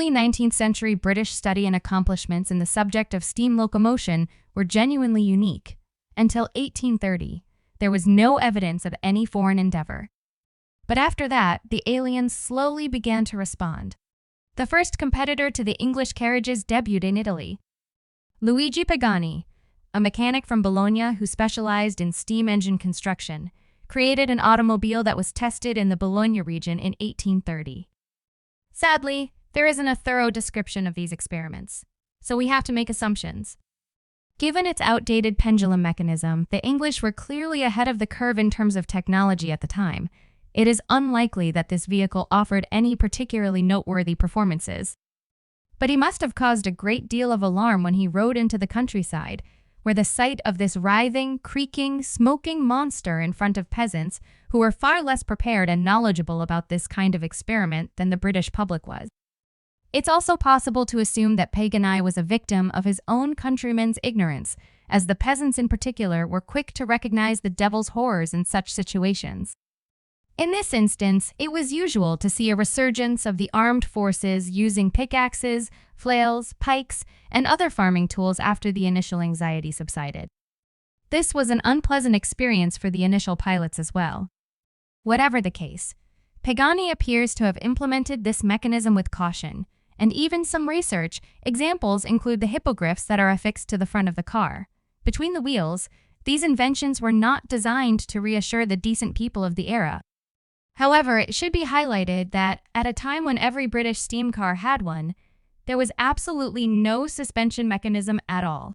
early 19th century British study and accomplishments in the subject of steam locomotion were genuinely unique. Until 1830, there was no evidence of any foreign endeavor. But after that, the aliens slowly began to respond. The first competitor to the English carriages debuted in Italy. Luigi Pagani, a mechanic from Bologna who specialized in steam engine construction, created an automobile that was tested in the Bologna region in 1830. Sadly, there isn't a thorough description of these experiments, so we have to make assumptions. Given its outdated pendulum mechanism, the English were clearly ahead of the curve in terms of technology at the time. It is unlikely that this vehicle offered any particularly noteworthy performances. But he must have caused a great deal of alarm when he rode into the countryside, where the sight of this writhing, creaking, smoking monster in front of peasants who were far less prepared and knowledgeable about this kind of experiment than the British public was. It's also possible to assume that Pagani was a victim of his own countrymen's ignorance, as the peasants in particular were quick to recognize the devil's horrors in such situations. In this instance, it was usual to see a resurgence of the armed forces using pickaxes, flails, pikes, and other farming tools after the initial anxiety subsided. This was an unpleasant experience for the initial pilots as well. Whatever the case, Pagani appears to have implemented this mechanism with caution, and even some research examples include the hippogriffs that are affixed to the front of the car. Between the wheels, these inventions were not designed to reassure the decent people of the era. However, it should be highlighted that, at a time when every British steam car had one, there was absolutely no suspension mechanism at all.